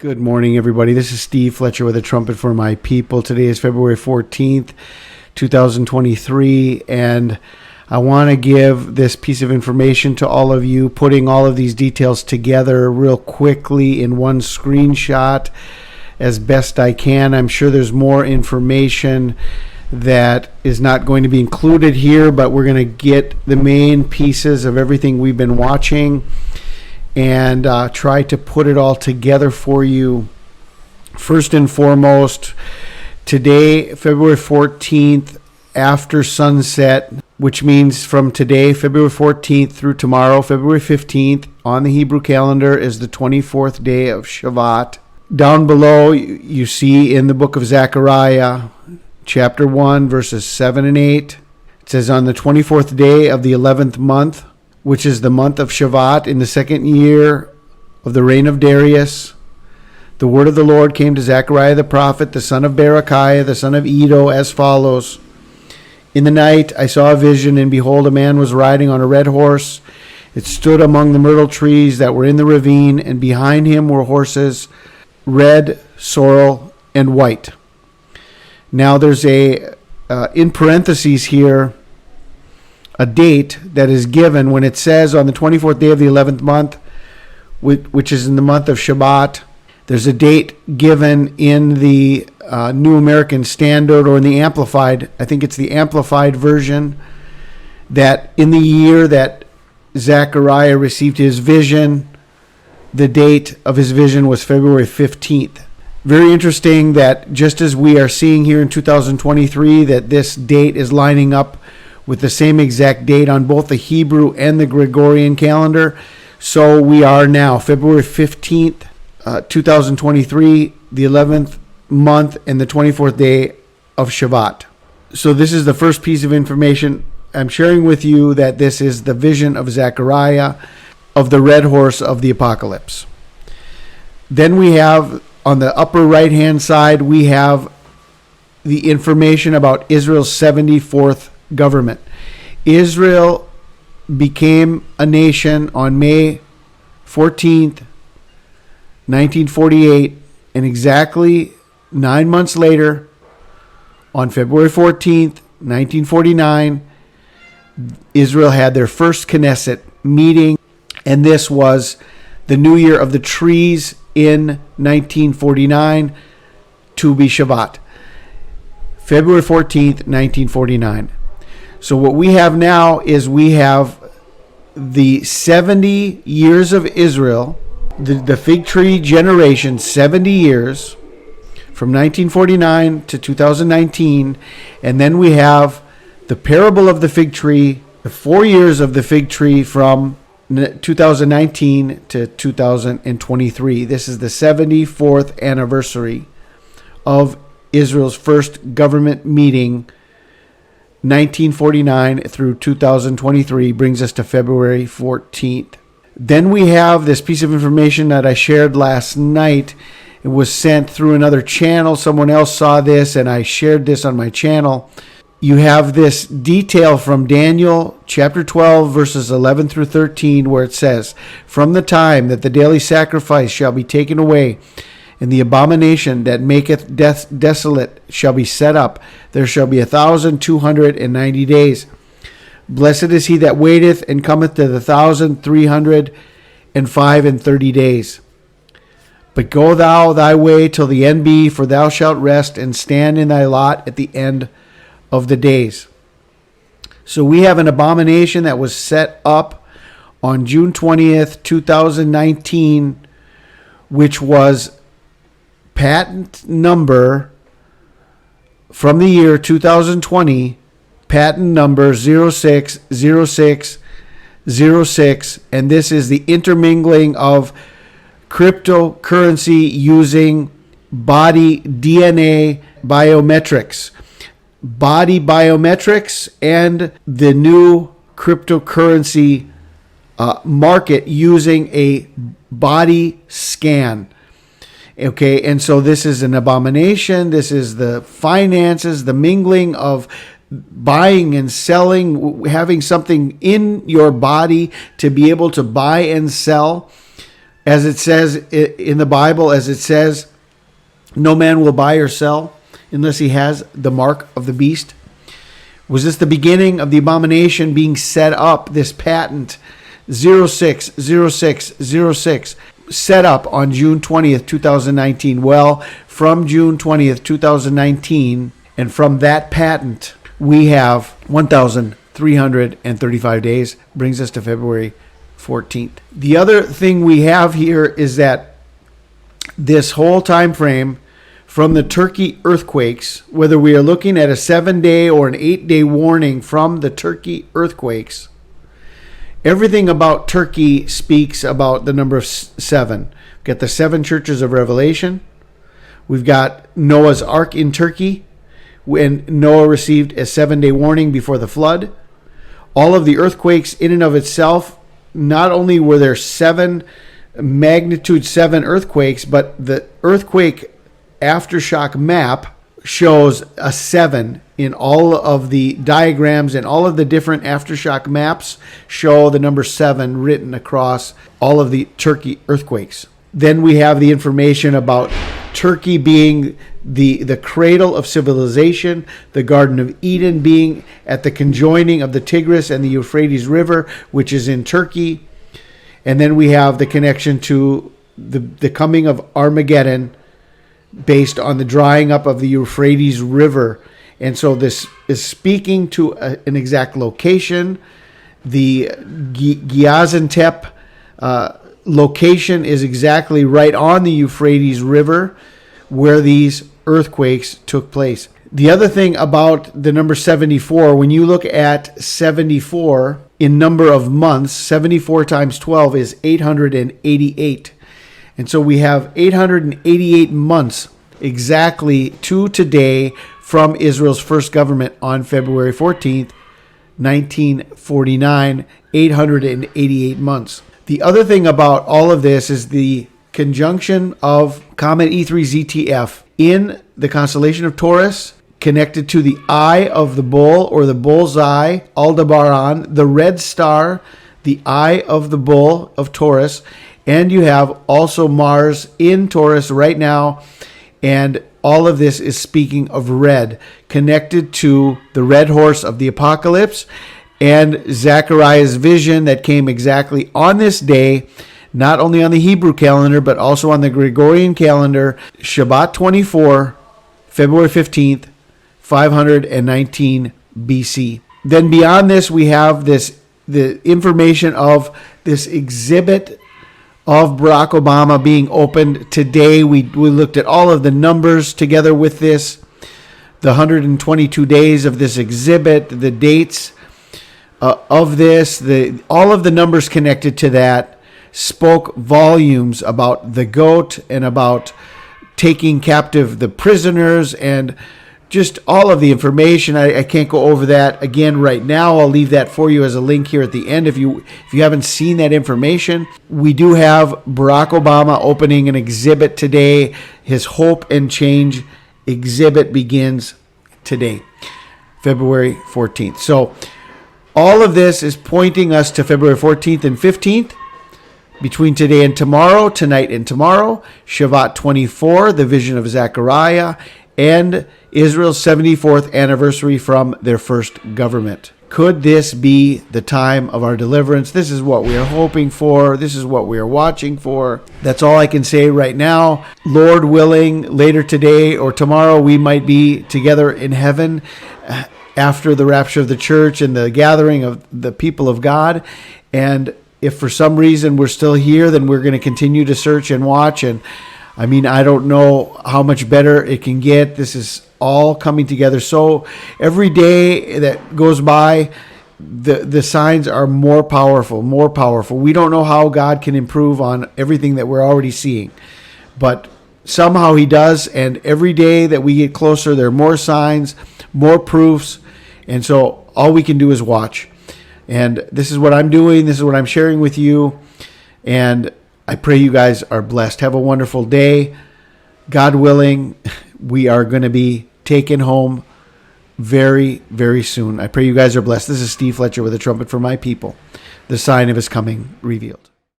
Good morning, everybody. This is Steve Fletcher with a trumpet for my people. Today is February 14th, 2023, and I want to give this piece of information to all of you, putting all of these details together real quickly in one screenshot as best I can. I'm sure there's more information that is not going to be included here, but we're going to get the main pieces of everything we've been watching and try to put it all together for you. First and foremost, today, February 14th, after sunset, which means from today, February 14th, through tomorrow, February 15th, on the Hebrew calendar is the 24th day of SHVAT. Down below, you see in the book of Zechariah, chapter 1, verses 7 and 8, it says, on the 24th day of the 11th month, which is the month of SHVAT, in the second year of the reign of Darius, the word of the Lord came to Zechariah the prophet, the son of Berechiah, the son of Iddo, as follows. In the night I saw a vision, and behold, a man was riding on a red horse. It stood among the myrtle trees that were in the ravine, and behind him were horses, red, sorrel, and white. Now there's in parentheses here, a date that is given when it says on the 24th day of the 11th month, which is in the month of SHVAT. There's a date given in the New American Standard, or in the Amplified, I think it's the Amplified version, that in the year that Zechariah received his vision, the date of his vision was February 15th. Very interesting that just as we are seeing here in 2023 that this date is lining up with the same exact date on both the Hebrew and the Gregorian calendar. So we are now February 15th, 2023, the 11th month and the 24th day of SHVAT. So this is the first piece of information I'm sharing with you, that this is the vision of Zechariah of the red horse of the apocalypse. Then we have on the upper right-hand side, we have the information about Israel's 74th government. Israel became a nation on May 14th, 1948, and exactly 9 months later, on February 14th, 1949, Israel had their first Knesset meeting, and this was the New Year of the Trees in 1949 to be SHVAT. February 14th, 1949. So what we have now is we have the 70 years of Israel, the fig tree generation, 70 years from 1949 to 2019. And then we have the parable of the fig tree, the 4 years of the fig tree from 2019 to 2023. This is the 74th anniversary of Israel's first government meeting. 1949 through 2023 brings us to February 14th. Then we have this piece of information that I shared last night. It was sent through another channel. Someone else saw this, and I shared this on my channel. You have this detail from Daniel chapter 12, verses 11 through 13, where it says, from the time that the daily sacrifice shall be taken away, and the abomination that maketh death desolate shall be set up, there shall be 1,290 days. Blessed is he that waiteth, and cometh to the 1,330 days. But go thou thy way till the end be, for thou shalt rest and stand in thy lot at the end of the days. So we have an abomination that was set up on June 20th, 2019, which was patent number from the year 2020, patent number 060606, and this is the intermingling of cryptocurrency using body DNA biometrics. Body biometrics and the new cryptocurrency market using a body scan. Okay, and so this is an abomination. This is the finances, the mingling of buying and selling, having something in your body to be able to buy and sell. As it says in the Bible, as it says, no man will buy or sell unless he has the mark of the beast. Was this the beginning of the abomination being set up, this patent 060606, set up on June 20th, 2019? Well, from June 20th, 2019, and from that patent, we have 1,335 days, brings us to February 14th. The other thing we have here is that this whole time frame from the Turkey earthquakes, whether we are looking at a 7-day or an 8-day warning from the Turkey earthquakes, everything about Turkey speaks about the number of 7. We've got the 7 churches of Revelation. We've got Noah's Ark in Turkey, when Noah received a 7-day warning before the flood. All of the earthquakes in and of itself, not only were there 7 magnitude 7 earthquakes, but the earthquake aftershock map shows a 7 in all of the diagrams, and all of the different aftershock maps show the number 7 written across all of the Turkey earthquakes. Then we have the information about Turkey being the cradle of civilization, the Garden of Eden being at the conjoining of the Tigris and the Euphrates River, which is in Turkey. And then we have the connection to the coming of Armageddon based on the drying up of the Euphrates River. And so this is speaking to an exact location. The Gaziantep location is exactly right on the Euphrates River where these earthquakes took place. The other thing about the number 74, when you look at 74 in number of months, 74 times 12 is 888. And so we have 888 months exactly to today from Israel's first government on February 14th, 1949, 888 months. The other thing about all of this is the conjunction of Comet E3 ZTF in the constellation of Taurus, connected to the eye of the bull, or the bull's eye, Aldebaran, the red star, the eye of the bull of Taurus. And you have also Mars in Taurus right now. And all of this is speaking of red, connected to the red horse of the apocalypse and Zechariah's vision that came exactly on this day, not only on the Hebrew calendar, but also on the Gregorian calendar, Shabbat 24, February 15th, 519 BC. Then beyond this, we have the information of this exhibit of Barack Obama being opened today. We looked at all of the numbers together with this, the 122 days of this exhibit, the dates of this, all of the numbers connected to that spoke volumes about the goat and about taking captive the prisoners and just all of the information. I can't go over that again right now. I'll leave that for you as a link here at the end if you haven't seen that information. We do have Barack Obama opening an exhibit today. His Hope and Change exhibit begins today, February 14th. So all of this is pointing us to February 14th and 15th. Between today and tomorrow, tonight and tomorrow, SHVAT 24, the vision of Zechariah, and Israel's 74th anniversary from their first government. Could this be the time of our deliverance? This is what we are hoping for. This is what we are watching for. That's all I can say right now. Lord willing, later today or tomorrow, we might be together in heaven after the rapture of the church and the gathering of the people of God. And if for some reason we're still here, then we're going to continue to search and watch. And I mean, I don't know how much better it can get. This is all coming together. So every day that goes by, the signs are more powerful, more powerful. We don't know how God can improve on everything that we're already seeing, but somehow he does. And every day that we get closer, there are more signs, more proofs. And so all we can do is watch. And this is what I'm doing. This is what I'm sharing with you. And I pray you guys are blessed. Have a wonderful day. God willing, we are going to be taken home very, very soon. I pray you guys are blessed. This is Steve Fletcher with a trumpet for my people, the sign of his coming revealed.